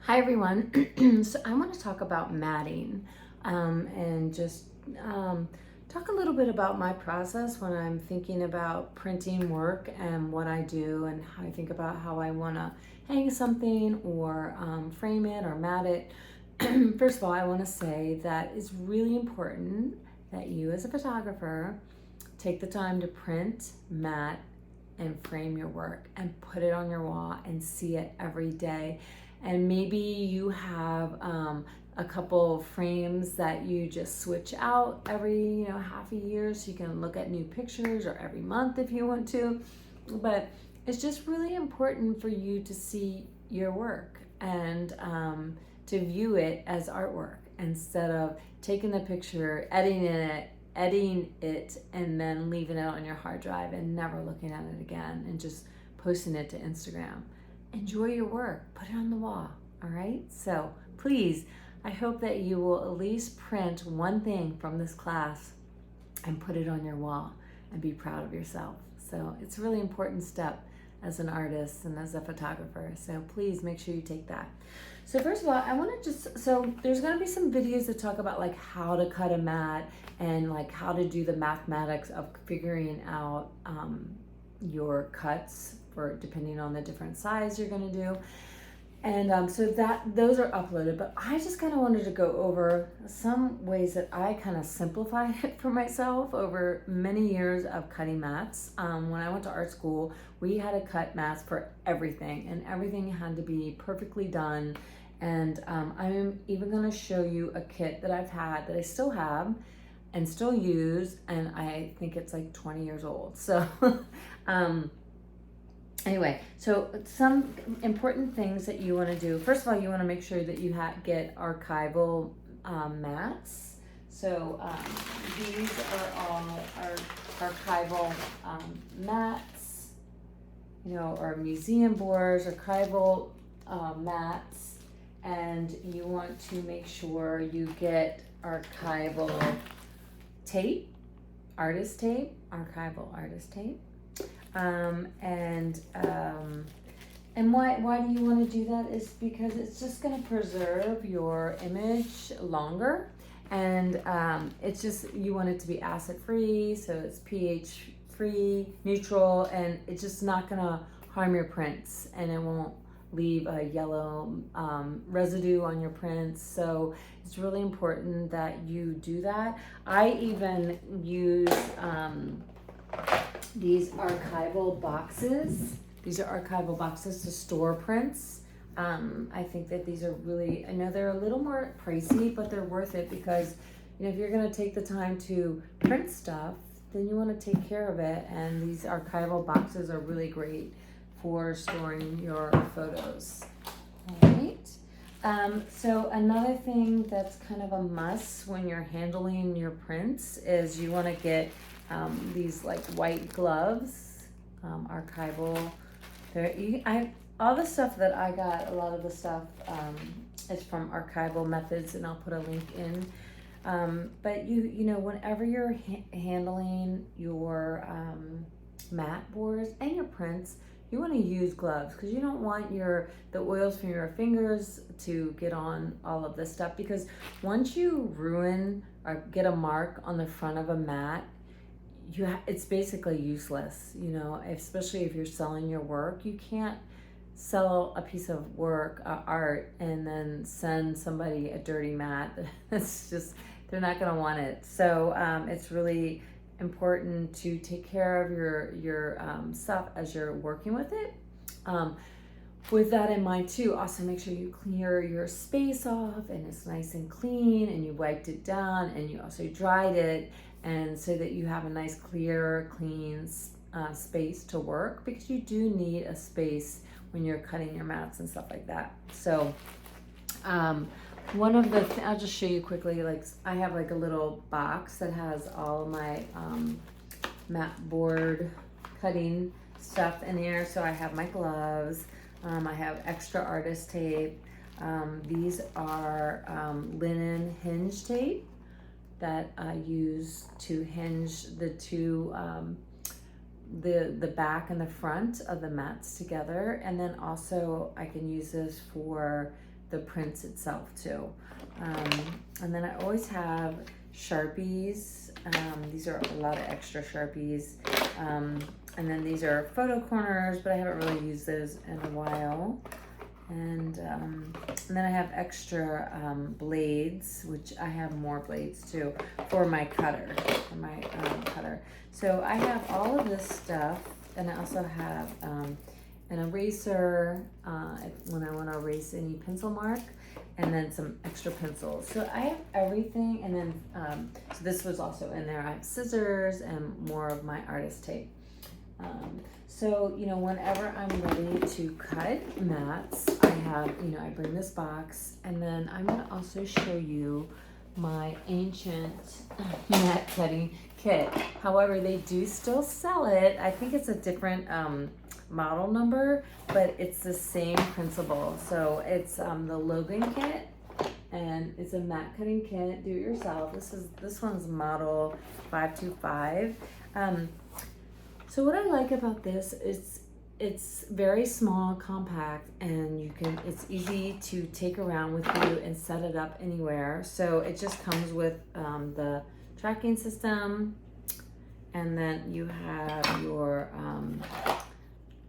Hi everyone. So I want to talk about matting and just talk a little bit about my process when I'm thinking about printing work and what I do and how I think about how I want to hang something or frame it or mat it. First of all, I want to say that it's really important that you as a photographer take the time to print, mat, and frame your work and put it on your wall and see it every day. And maybe you have a couple frames that you just switch out every half a year so you can look at new pictures, or every month if you want to. But it's just really important for you to see your work and to view it as artwork instead of taking the picture, editing it, and then leaving it on your hard drive and never looking at it again and just posting it to Instagram. Enjoy your work, put it on the wall, all right? So please, I hope that you will at least print one thing from this class and put it on your wall and be proud of yourself. So it's a really important step as an artist and as a photographer. So please make sure you take that. So first of all, I want to so there's going to be some videos that talk about like how to cut a mat and like how to do the mathematics of figuring out your cuts for depending on the different size you're going to do. And so those are uploaded, but I just kind of wanted to go over some ways that I kind of simplified it for myself over many years of cutting mats. When I went to art school, we had to cut mats for everything, and everything had to be perfectly done. And I'm even going to show you a kit that I've had that I still have and still use, and I think it's like 20 years old. So anyway, so some important things that you want to do. First of all, you want to make sure that you get archival mats. So these are all our archival mats, or museum boards, archival mats, and you want to make sure you get archival tape, archival artist tape. And why do you want to do that is because it's just going to preserve your image longer, and it's just, you want it to be acid free, so it's pH free, neutral, and it's just not going to harm your prints, and it won't leave a yellow residue on your prints. So it's really important that you do that. I even use these archival boxes. These are archival boxes to store prints. I think that these are really, I know they're a little more pricey, but they're worth it because if you're going to take the time to print stuff, then you want to take care of it. And these archival boxes are really great for storing your photos. All right. So another thing that's kind of a must when you're handling your prints is you want to get these like white gloves, archival. All the stuff that I got, a lot of the stuff is from Archival Methods, and I'll put a link in. But whenever you're handling your mat boards and your prints, you want to use gloves because you don't want the oils from your fingers to get on all of this stuff, because once you ruin or get a mark on the front of a mat, it's basically useless, especially if you're selling your work. You can't sell a piece of work, art, and then send somebody a dirty mat. It's just, they're not going to want it. So it's really important to take care of your stuff as you're working with it. With that in mind too, also make sure you clear your space off and it's nice and clean, and you wiped it down and you also dried it, and so that you have a nice clear, clean space to work, because you do need a space when you're cutting your mats and stuff like that. So one of the I'll just show you quickly, like I have like a little box that has all of my mat board cutting stuff in there. So I have my gloves, I have extra artist tape. These are linen hinge tape that I use to hinge the two, the back and the front of the mats together. And then also I can use this for the prints itself too. And then I always have Sharpies. These are a lot of extra Sharpies. And then these are photo corners, but I haven't really used those in a while. And then I have extra blades, which I have more blades too for my cutter, So I have all of this stuff, and I also have an eraser when I want to erase any pencil mark, and then some extra pencils. So I have everything, and then so this was also in there. I have scissors and more of my artist tape. So, you know, whenever I'm ready to cut mats, I have, you know, I bring this box, and then I'm going to also show you my ancient mat cutting kit. However, they do still sell it. I think it's a different model number, but it's the same principle. So it's the Logan kit, and it's a mat cutting kit, do it yourself. This one's model 525. So what I like about this is it's very small, compact, and it's easy to take around with you and set it up anywhere. So it just comes with the tracking system, and then you have your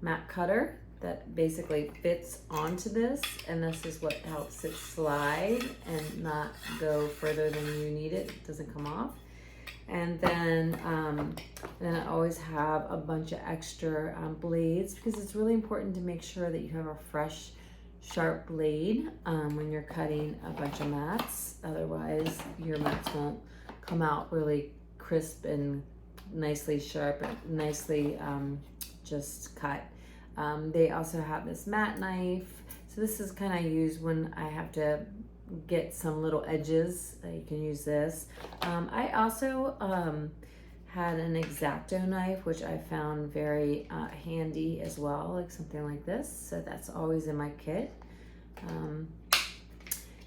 mat cutter that basically fits onto this, and this is what helps it slide and not go further than you need it. It doesn't come off. And then I always have a bunch of extra blades, because it's really important to make sure that you have a fresh, sharp blade when you're cutting a bunch of mats. Otherwise, your mats won't come out really crisp and nicely sharp and nicely just cut. They also have this mat knife. So this is kind of used when I have to get some little edges. You can use this. I also had an X-Acto knife, which I found very handy as well, like something like this. So that's always in my kit.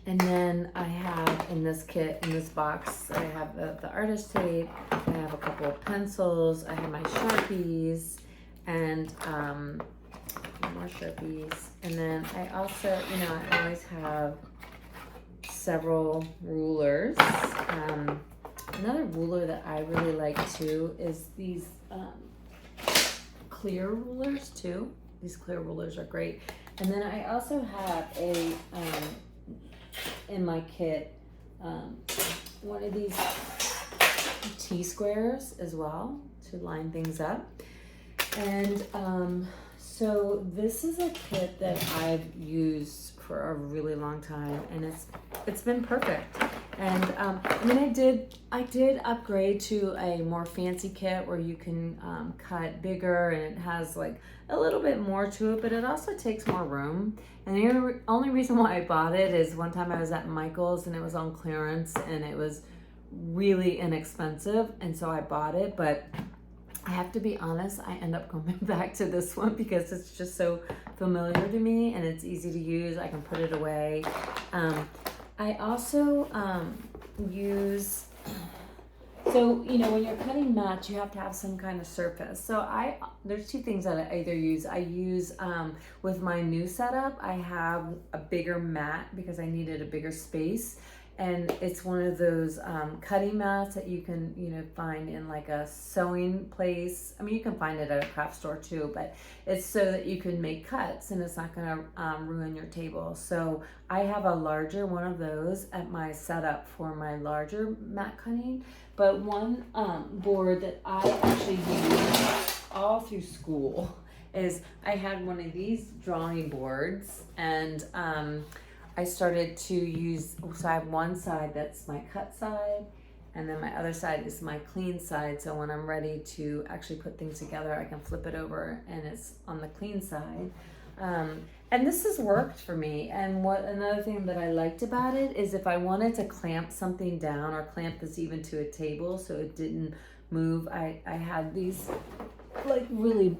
And then I have in this kit, in this box, I have the artist tape, I have a couple of pencils, I have my Sharpies, and more Sharpies. And then I also, you know, I always have several rulers. Another ruler that I really like too is these clear rulers too. These clear rulers are great. And then I also have a in my kit one of these T-squares as well to line things up. And so this is a kit that I've used for a really long time, and it's been perfect. And I mean, I did upgrade to a more fancy kit where you can cut bigger, and it has like a little bit more to it, but it also takes more room. And the only reason why I bought it is one time I was at Michael's and it was on clearance, and it was really inexpensive, and so I bought it. But I have to be honest, I end up going back to this one because it's just so familiar to me and it's easy to use. I can put it away. I also use, so, you know, when you're cutting mats, you have to have some kind of surface. So there's two things that I either use. I use, with my new setup, I have a bigger mat because I needed a bigger space. And it's one of those cutting mats that you can, you know, find in like a sewing place. I mean, you can find it at a craft store too, but it's so that you can make cuts and it's not gonna ruin your table. So I have a larger one of those at my setup for my larger mat cutting. But one board that I actually use all through school is I had one of these drawing boards, and I started to use, so I have one side that's my cut side, and then my other side is my clean side. So when I'm ready to actually put things together, I can flip it over and it's on the clean side. And this has worked for me. And another thing that I liked about it is if I wanted to clamp something down or clamp this even to a table so it didn't move, I had these like really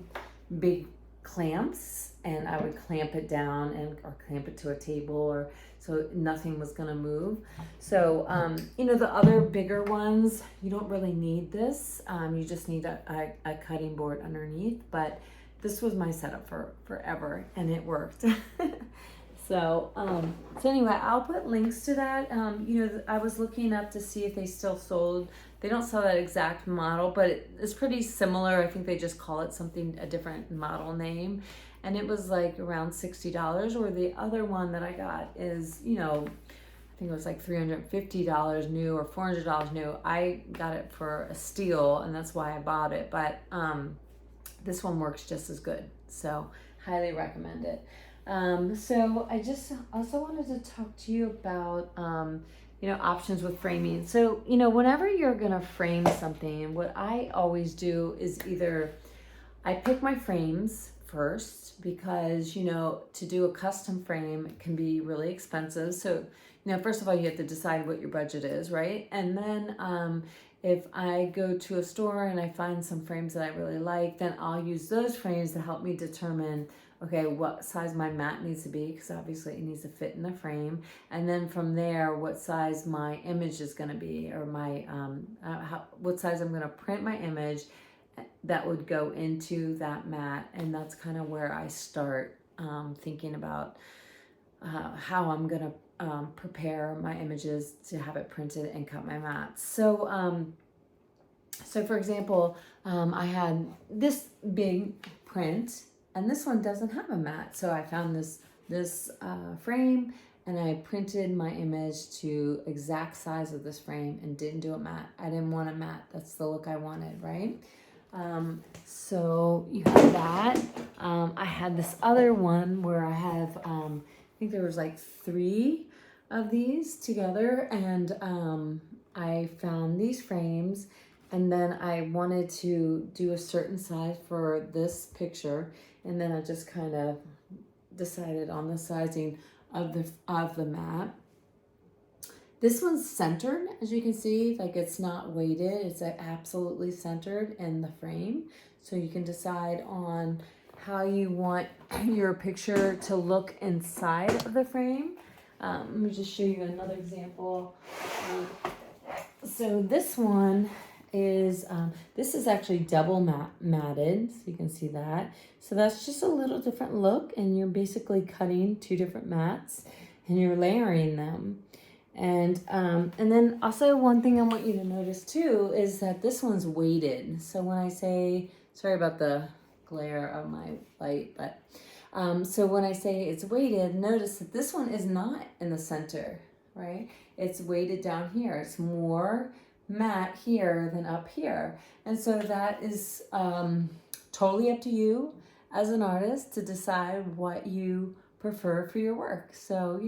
big clamps, and I would clamp it down or clamp it to a table, or so nothing was gonna move. So you know, the other bigger ones, you don't really need this. You just need a cutting board underneath, but this was my setup for forever, and it worked. So anyway, I'll put links to that. I was looking up to see if they still sold. They don't sell that exact model, but it's pretty similar. I think they just call it something, a different model name. And it was like around $60, or the other one that I got is, I think it was like $350 new or $400 new. I got it for a steal, and that's why I bought it. But this one works just as good. So highly recommend it. So I just also wanted to talk to you about, options with framing. So, whenever you're going to frame something, what I always do is either I pick my frames first because, to do a custom frame can be really expensive. So, first of all, you have to decide what your budget is, right? And then if I go to a store and I find some frames that I really like, then I'll use those frames to help me determine, okay, what size my mat needs to be, because obviously it needs to fit in the frame. And then from there, what size my image is going to be, or what size I'm going to print my image that would go into that mat. And that's kind of where I start thinking about how I'm going to prepare my images to have it printed and cut my mats. So for example, I had this big print, and this one doesn't have a mat. So I found this frame, and I printed my image to exact size of this frame and didn't do a mat. I didn't want a mat. That's the look I wanted, right? So you have that. I had this other one where I have, I think there was like 3 of these together, and I found these frames, and then I wanted to do a certain size for this picture, and then I just kind of decided on the sizing of the mat. This one's centered, as you can see, like it's not weighted, it's absolutely centered in the frame. So you can decide on how you want your picture to look inside of the frame. Let me just show you another example. So this one is, this is actually double matted, so you can see that. So that's just a little different look, and you're basically cutting 2 different mats and you're layering them. And then also one thing I want you to notice too is that this one's weighted. So when I say, sorry about the glare of my light, but so when I say it's weighted, notice that this one is not in the center, right? It's weighted down here. It's more matte here than up here. And so that is totally up to you as an artist to decide what you prefer for your work. So,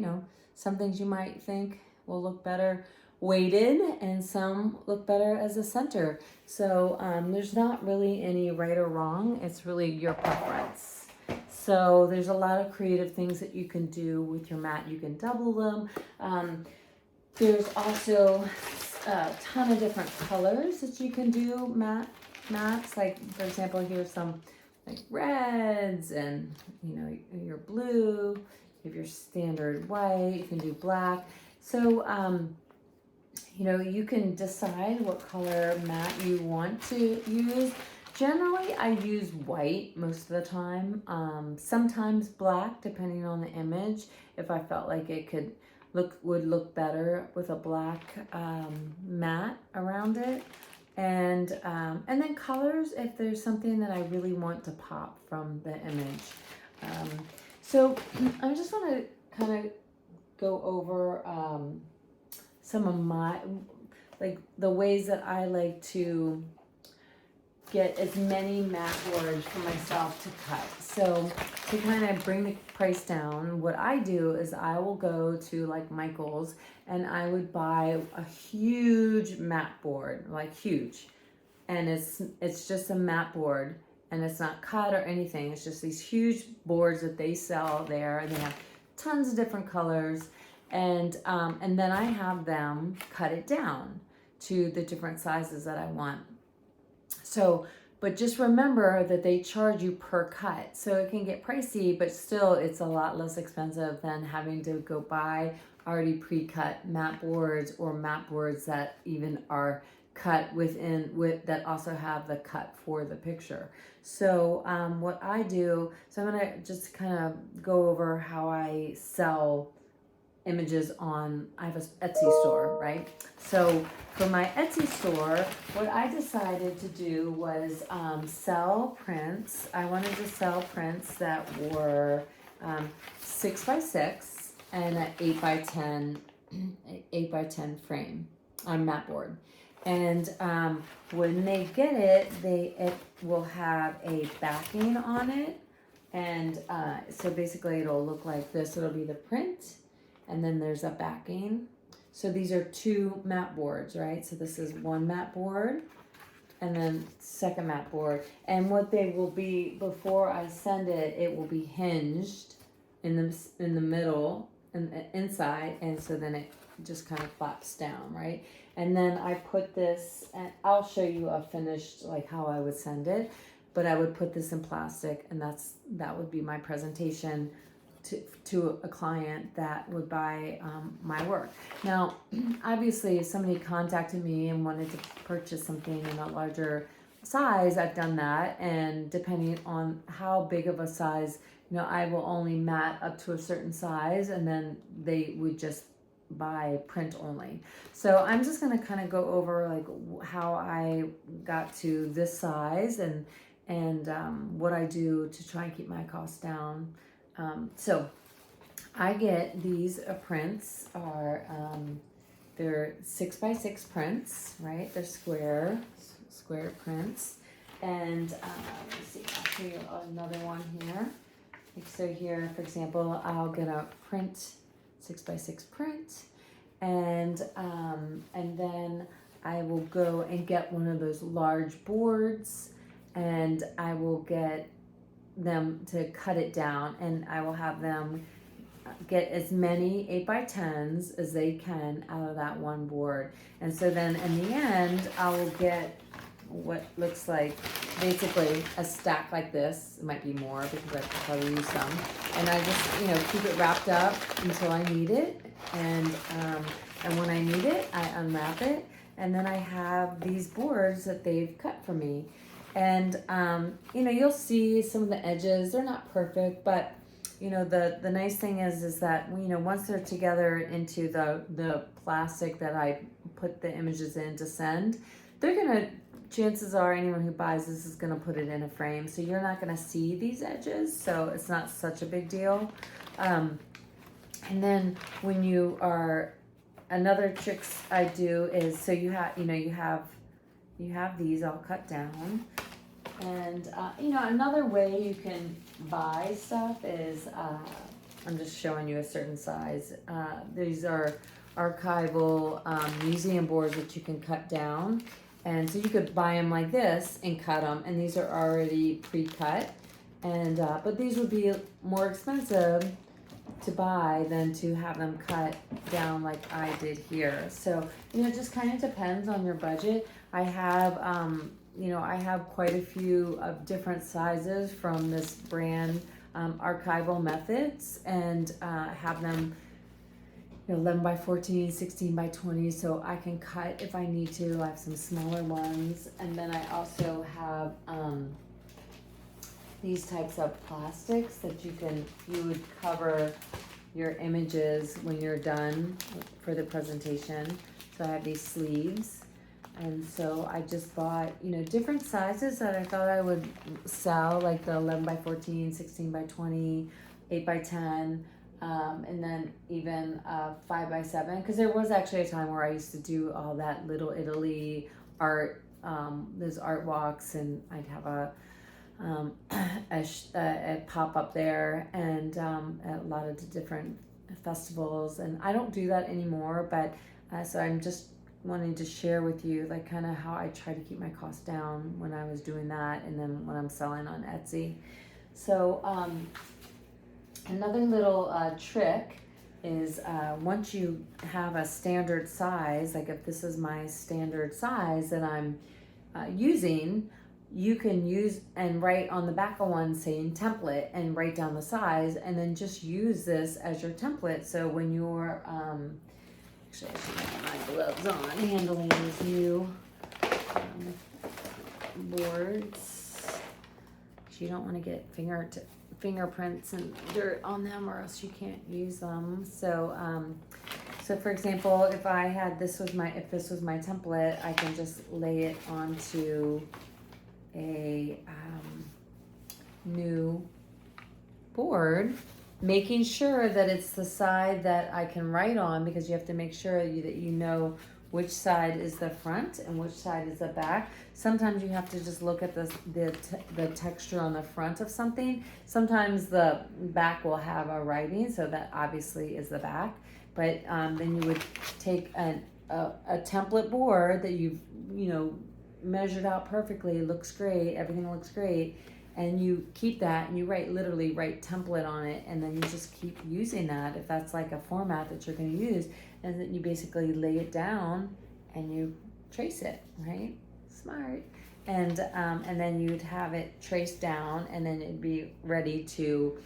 some things you might think will look better weighted, and some look better as a center. So there's not really any right or wrong. It's really your preference. So there's a lot of creative things that you can do with your mat. You can double them. There's also a ton of different colors that you can do mats. Like, for example, here's some like reds, and your blue. You have your standard white. You can do black. So you can decide what color mat you want to use. Generally, I use white most of the time. Sometimes black, depending on the image. If I felt like it would look better with a black mat around it, and then colors if there's something that I really want to pop from the image. So I just want to kind of go over some of my, like, the ways that I like to get as many mat boards for myself to cut. So to kind of bring the price down, what I do is I will go to like Michael's, and I would buy a huge mat board, like huge. And it's just a mat board, and it's not cut or anything. It's just these huge boards that they sell there, and they have tons of different colors. And then I have them cut it down to the different sizes that I want. So, but just remember that they charge you per cut. So it can get pricey, but still it's a lot less expensive than having to go buy already pre-cut mat boards, or mat boards that even are cut with that also have the cut for the picture. So what I do, so I'm gonna just kind of go over how I sell images on, I have a Etsy store, right? So for my Etsy store, what I decided to do was sell prints. I wanted to sell prints that were 6x6 and an 8x10 frame on mat board. And when they get it, it will have a backing on it. And so basically it'll look like this. It'll be the print, and then there's a backing. So these are 2 mat boards, right? So this is 1 mat board and then second mat board. And what they will be, before I send it, it will be hinged in the middle and inside, and so then it just kind of flaps down, right? And then I put this, and I'll show you a finished, like how I would send it, but I would put this in plastic, and that would be my presentation to a client that would buy my work. Now, obviously, if somebody contacted me and wanted to purchase something in a larger size, I've done that, and depending on how big of a size, I will only mat up to a certain size, and then they would just buy print only. So I'm just going to kind of go over like how I got to this size and what I do to try and keep my costs down. So I get these prints are they're 6x6 prints, right? They're square prints, and let's see, I'll show you another one here. Like so here, for example, I'll get a print, 6x6 print, and then I will go and get one of those large boards, and I will get them to cut it down, and I will have them get as many 8x10s as they can out of that one board. And so then in the end, I will get what looks like basically a stack like this. It might be more because I could probably use some. And I just, keep it wrapped up until I need it. And when I need it, I unwrap it. And then I have these boards that they've cut for me. And, you'll see some of the edges, they're not perfect, but, the nice thing is that, once they're together into the plastic that I put the images in to send, chances are anyone who buys this is going to put it in a frame. So you're not going to see these edges. So it's not such a big deal. And then when you are, another tricks I do is, so you have these all cut down. And, another way you can buy stuff is, I'm just showing you a certain size. These are archival museum boards that you can cut down. And so you could buy them like this and cut them. And these are already pre-cut. And, but these would be more expensive to buy than to have them cut down like I did here. So, it just kind of depends on your budget. I have, I have quite a few of different sizes from this brand, Archival Methods, and have them 11x14, 16x20, so I can cut if I need to. I have some smaller ones, and then I also have these types of plastics that you would cover your images when you're done for the presentation. So I have these sleeves, and so I just bought different sizes that I thought I would sell, like the 11x14, 16x20, 8x10. And then even 5x7, because there was actually a time where I used to do all that Little Italy art, those art walks, and I'd have a pop up there, and at a lot of the different festivals. And I don't do that anymore, but so I'm just wanting to share with you like kind of how I try to keep my costs down when I was doing that, and then when I'm selling on Etsy. So another little trick is once you have a standard size, like if this is my standard size that I'm using, you can use and write on the back of one saying template and write down the size, and then just use this as your template. So when you're, actually I should have my gloves on, handling is new. boards. You don't want to get fingerprints and dirt on them, or else you can't use them. So, so for example, if this was my template, I can just lay it onto a new board, making sure that it's the side that I can write on, because you have to make sure that you know which side is the front and which side is the back. Sometimes you have to just look at the texture on the front of something. Sometimes the back will have a writing, so that obviously is the back. But then you would take a template board that you've measured out perfectly, looks great, everything looks great, and you keep that and you literally write template on it, and then you just keep using that if that's like a format that you're going to use, and then you basically lay it down and you trace it, right? Smart. And then you'd have it traced down, and then it'd be ready to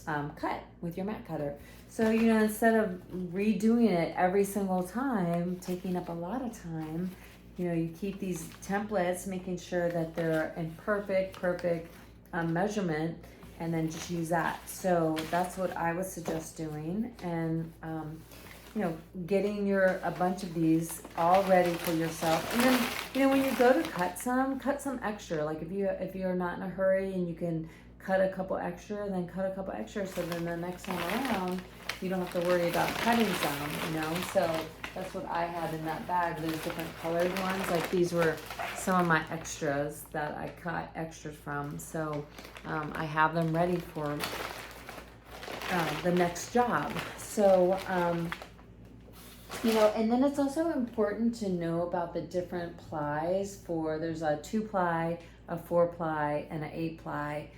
cut with your mat cutter. So instead of redoing it every single time, taking up a lot of time, you keep these templates, making sure that they're in perfect measurement, and then just use that. So that's what I would suggest doing, and getting a bunch of these all ready for yourself. And then when you go to cut some extra. Like if you're not in a hurry and you can cut a couple extra, then cut a couple extra, so then the next time around you don't have to worry about cutting some. So that's what I had in that bag. There's different colored ones. Like these were some of my extras that I cut extras from. So I have them ready for the next job. So, and then it's also important to know about the different plies. There's a 2-ply, a 4-ply, and an 8-ply.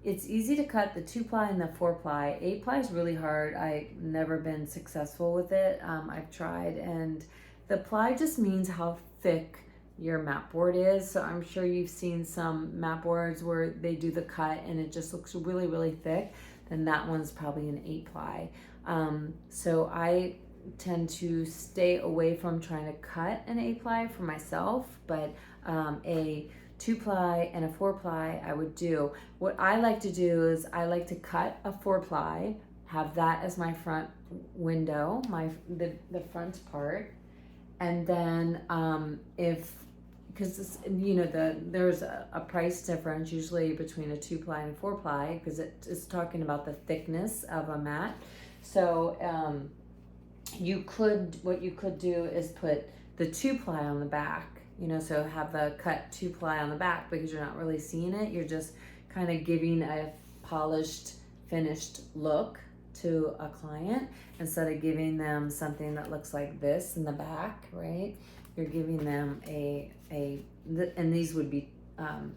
It's easy to cut the 2-ply and the 4-ply. 8-ply is really hard. I've never been successful with it. I've tried, and the ply just means how thick your mat board is. So I'm sure you've seen some mat boards where they do the cut and it just looks really thick. Then that one's probably an 8-ply. So I tend to stay away from trying to cut an 8-ply for myself, but a 2-ply and a 4-ply I would do. What I like to do is I like to cut a 4-ply, have that as my front window, the front part, and then because there's a price difference usually between a 2-ply and a 4-ply, because it's talking about the thickness of a mat. So what you could do is put the 2-ply on the back, so have the cut 2-ply on the back, because you're not really seeing it. You're just kind of giving a polished, finished look to a client, instead of giving them something that looks like this in the back, right? You're giving them and these would be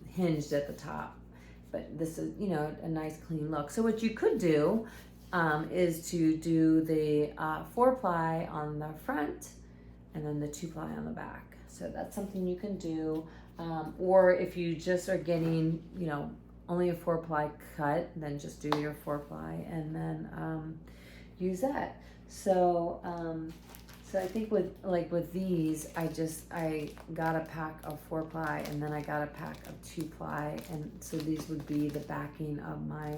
hinged at the top, but this is, a nice clean look. So what you could do is to do the 4-ply on the front and then the 2-ply on the back. So that's something you can do. Or if you just are getting, only a 4-ply cut, then just do your 4-ply and then use that. So I think with these, I got a pack of 4-ply, and then I got a pack of 2-ply, and so these would be the backing of my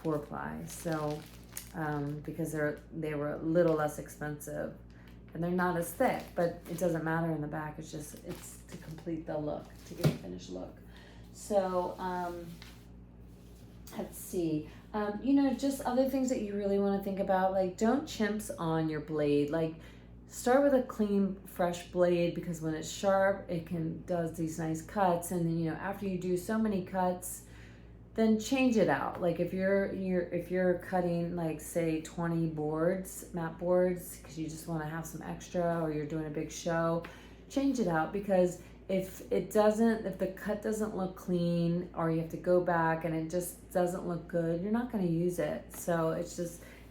4-ply. So because they were a little less expensive, and they're not as thick, but it doesn't matter in the back. It's to complete the look, to get a finished look. So let's see. Just other things that you really want to think about, like don't chimps on your blade. Like start with a clean, fresh blade, because when it's sharp, it does these nice cuts. And then, after you do so many cuts, then change it out. Like if you're cutting, like say 20 boards, mat boards, because you just want to have some extra, or you're doing a big show, change it out. Because if the cut doesn't look clean, or you have to go back and it just doesn't look good, you're not going to use it. So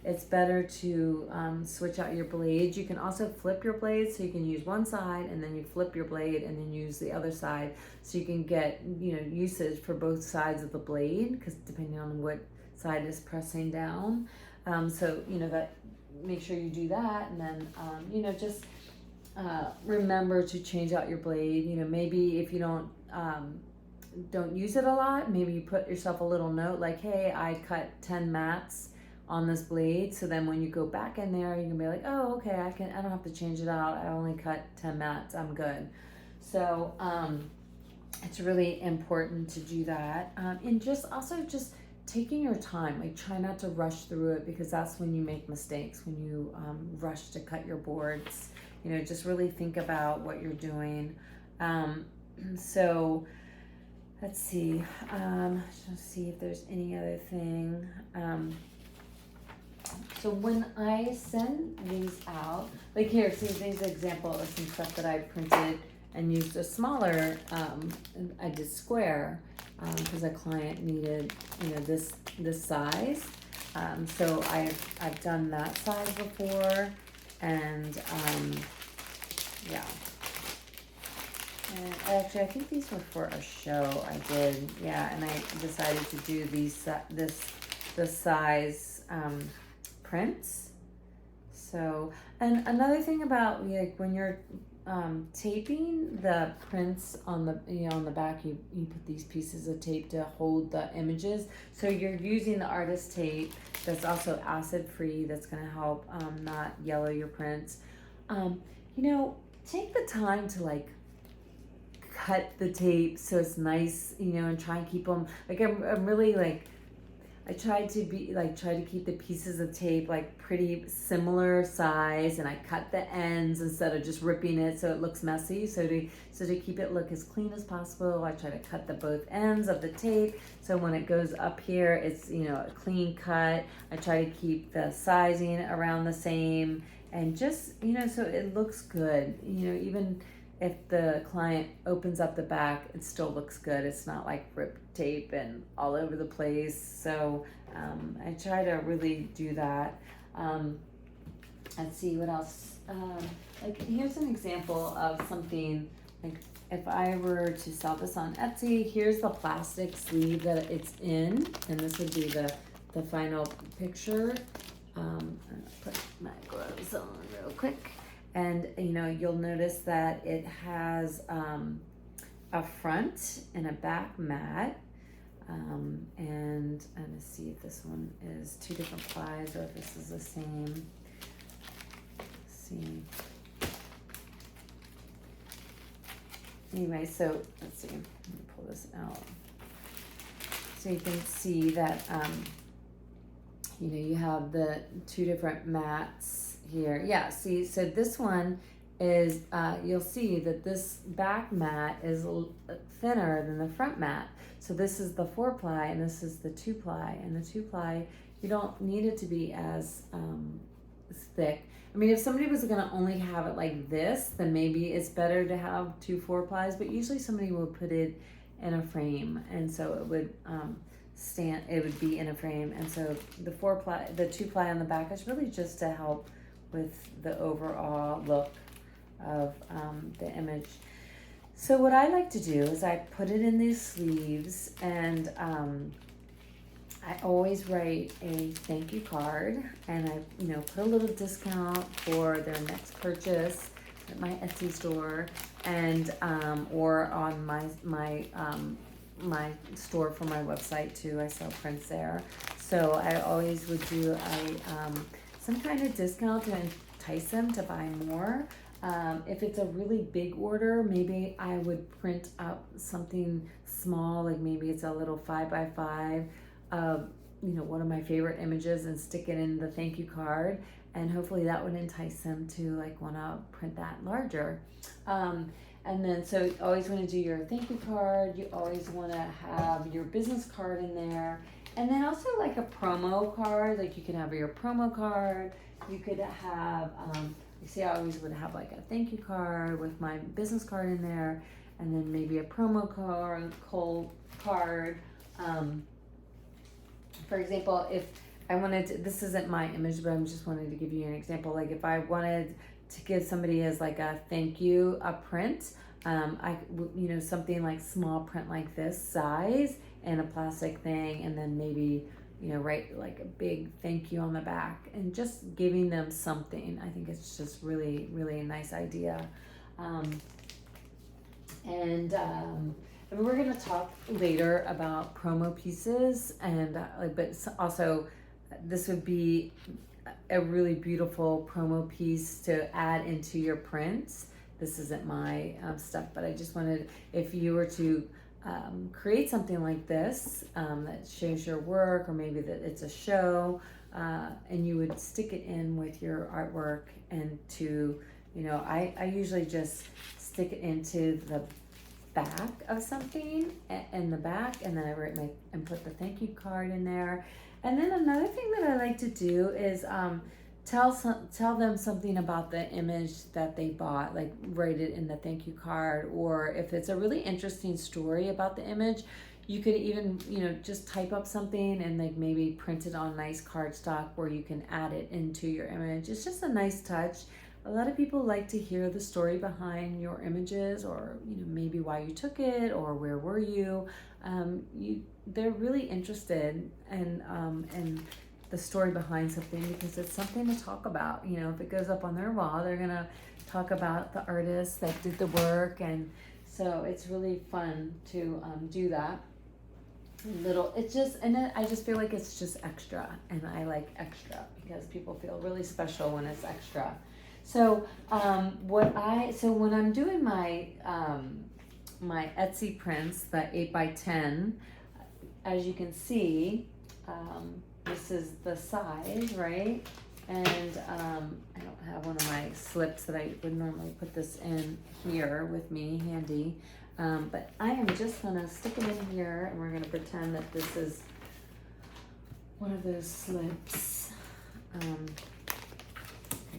it's better to switch out your blades. You can also flip your blades, so you can use one side and then you flip your blade and then use the other side, so you can get usage for both sides of the blade, because depending on what side is pressing down. So that, make sure you do that, and then remember to change out your blade. You know, maybe if you don't use it a lot, maybe you put yourself a little note like, hey, I cut 10 mats on this blade, so then when you go back in there, you can be like, oh, okay, I don't have to change it out. I only cut 10 mats, I'm good. So it's really important to do that. And just also just taking your time, like try not to rush through it, because that's when you make mistakes, when you rush to cut your boards. You know, just really think about what you're doing. So let's see, let's see if there's any other thing. So when I send these out, like here, see, these example of some stuff that I printed and used a smaller, I did square, because a client needed, you know, this size. So I've done that size before, and yeah. And actually, I think these were for a show I did, yeah. And I decided to do these this size prints. So, and another thing about like when you're taping the prints on the, you know, on the back, you put these pieces of tape to hold the images. So you're using the artist tape that's also acid free, that's going to help not yellow your prints. You know, take the time to like cut the tape so it's nice, you know, and try and keep them like I'm really like, I tried to keep the pieces of tape like pretty similar size, and I cut the ends instead of just ripping it so it looks messy. So to keep it look as clean as possible, I try to cut both ends of the tape, so when it goes up here, it's, you know, a clean cut. I try to keep the sizing around the same, and just, you know, so it looks good. You know, even if the client opens up the back, it still looks good. It's not like ripped tape and all over the place. So I try to really do that. Let's see what else. Like here's an example of something, like if I were to sell this on Etsy, here's the plastic sleeve that it's in, and this would be the final picture. I'm gonna put my gloves on real quick. And, you know, you'll notice that it has a front and a back mat. And I'm gonna see if this one is two different plies or if this is the same. Let's see. Anyway, so let's see. Let me pull this out. So you can see that, you know, you have the two different mats here. Yeah, see, so this one is, you'll see that this back mat is thinner than the front mat. So this is the 4-ply and this is the 2-ply. And the 2-ply, you don't need it to be as thick. I mean, if somebody was gonna only have it like this, then maybe it's better to have 2 4-plies, but usually somebody will put it in a frame, and so it would it would be in a frame. And so the 4-ply, the 2-ply on the back is really just to help with the overall look of the image. So what I like to do is I put it in these sleeves, and I always write a thank you card, and I, you know, put a little discount for their next purchase at my Etsy store, and or on my store for my website too. I sell prints there, so I always would do some kind of discount to entice them to buy more. If it's a really big order, maybe I would print up something small, like maybe it's a little 5x5 of, you know, one of my favorite images, and stick it in the thank you card, and hopefully that would entice them to like want to print that larger. And then, so you always want to do your thank you card. You always want to have your business card in there. And then also like a promo card, like you can have your promo card. You could have, you see, I always would have like a thank you card with my business card in there, and then maybe a promo card. For example, if I wanted to, this isn't my image, but I'm just wanting to give you an example. Like if I wanted to give somebody as like a thank you, a print, you know, something like small print like this size and a plastic thing, and then maybe write like a big thank you on the back, and just giving them something. I think it's just really, really a nice idea. And we're going to talk later about promo pieces, and but also this would be a really beautiful promo piece to add into your prints. This isn't my stuff, but I just wanted, if you were to create something like this that shows your work, or maybe that it's a show, and you would stick it in with your artwork, and to, I usually just stick it into the back of something in the back, and then I write and put the thank you card in there. And then another thing that I like to do is tell them something about the image that they bought, like write it in the thank you card. Or if it's a really interesting story about the image, you could even, just type up something and like maybe print it on nice cardstock where you can add it into your image. It's just a nice touch. A lot of people like to hear the story behind your images, or maybe why you took it, or where were you. They're really interested in the story behind something, because it's something to talk about. If it goes up on their wall, they're gonna talk about the artist that did the work, and so it's really fun to do that. I just feel like it's just extra, and I like extra because people feel really special when it's extra. So when I'm doing my my Etsy prints, the 8x10, as you can see, this is the size, right? And I don't have one of my slips that I would normally put this in here with me handy, but I am just gonna stick it in here, and we're gonna pretend that this is one of those slips.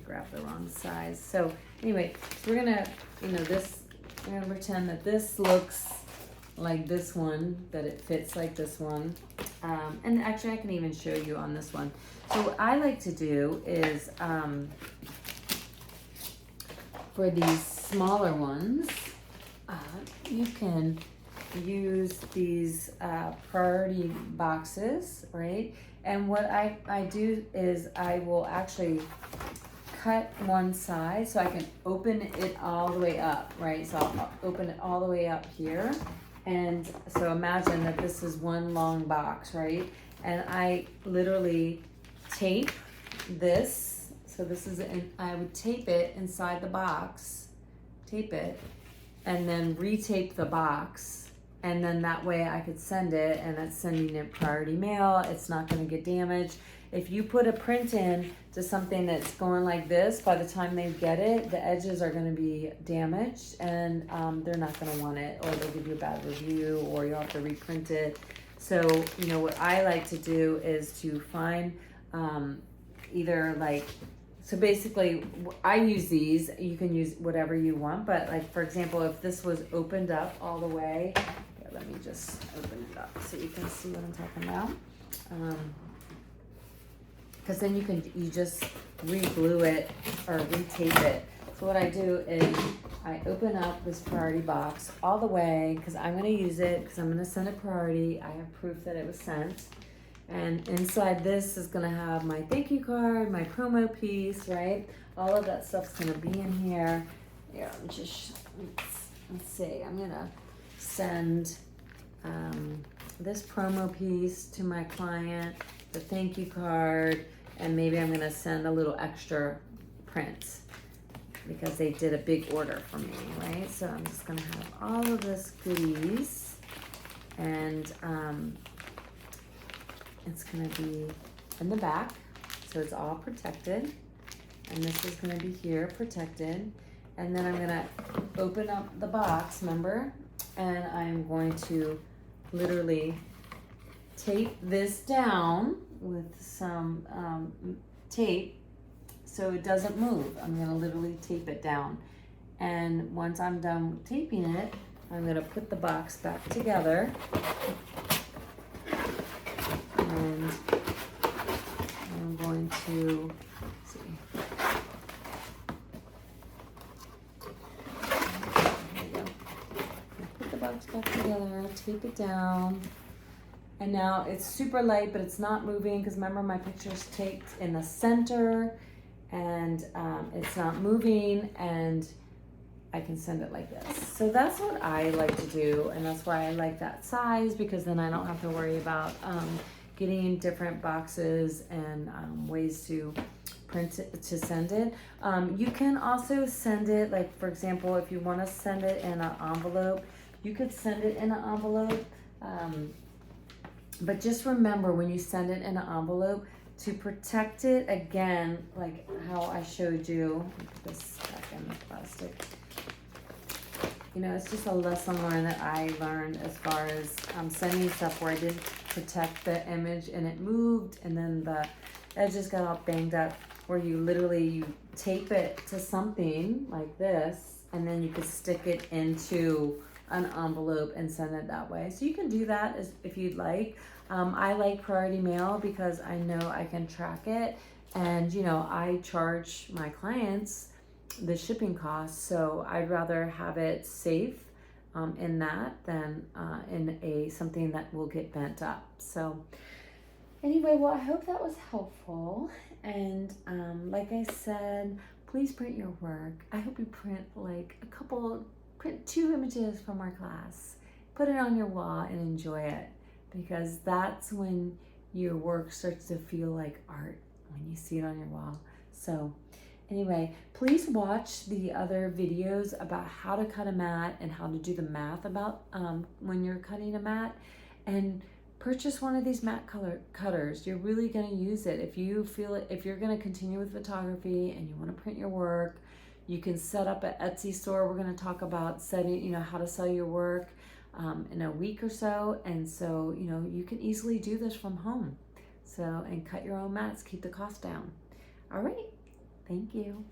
Grab the wrong size. So anyway, we're gonna, we're gonna pretend that this looks like this one, that it fits like this one. And actually I can even show you on this one. So what I like to do is, for these smaller ones, you can use these priority boxes, right? And what I do is I will actually cut one side so I can open it all the way up, right? So I'll open it all the way up here. And so imagine that this is one long box, right? And I literally tape this. So this is, I would tape it inside the box, tape it, and then retape the box. And then that way I could send it, and that's sending it priority mail. It's not gonna get damaged. If you put a print in to something that's going like this, by the time they get it, the edges are gonna be damaged, and they're not gonna want it, or they'll give you a bad review, or you'll have to reprint it. So, what I like to do is to find either like, so basically I use these, you can use whatever you want, but like, for example, if this was opened up all the way, here, let me just open it up so you can see what I'm talking about. Because then you just re-glue it or retape it. So what I do is I open up this priority box all the way, because I'm going to use it, because I'm going to send a priority. I have proof that it was sent. And inside this is going to have my thank you card, my promo piece, right? All of that stuff's going to be in here. Here, let's see. I'm going to send this promo piece to my client, the thank you card, and maybe I'm gonna send a little extra print because they did a big order for me, right? So I'm just gonna have all of this goodies, and it's gonna be in the back, so it's all protected, and this is gonna be here protected, and then I'm gonna open up the box, remember, and I'm going to literally tape this down with some tape so it doesn't move. I'm gonna literally tape it down. And once I'm done taping it, I'm gonna put the box back together. And I'm going to, let's see. There we go. Put the box back together, tape it down. And now it's super light, but it's not moving because remember my picture's taped in the center and it's not moving, and I can send it like this. So that's what I like to do, and that's why I like that size, because then I don't have to worry about getting different boxes and ways to print it, to send it. You can also send it, like for example, if you want to send it in an envelope, you could send it in an envelope. But just remember when you send it in an envelope to protect it again, like how I showed you. Put this back in the plastic. You know, it's just a lesson learned that I learned as far as sending stuff where I didn't protect the image and it moved, and then the edges got all banged up, where you literally tape it to something like this, and then you could stick it into an envelope and send it that way. So you can do that if you'd like. I like priority mail because I know I can track it, and you know, I charge my clients the shipping costs, so I'd rather have it safe in that than in something that will get bent up. So anyway, well, I hope that was helpful, and like I said, please print your work. I hope you print print 2 images from our class, put it on your wall and enjoy it, because that's when your work starts to feel like art, when you see it on your wall. So anyway, please watch the other videos about how to cut a mat and how to do the math about when you're cutting a mat, and purchase one of these mat cutters. You're really going to use it. If you feel it, if you're going to continue with photography and you want to print your work, you can set up an Etsy store. We're going to talk about setting, you know, how to sell your work in a week or so. And so, you know, you can easily do this from home. So, and cut your own mats, keep the cost down. All right. Thank you.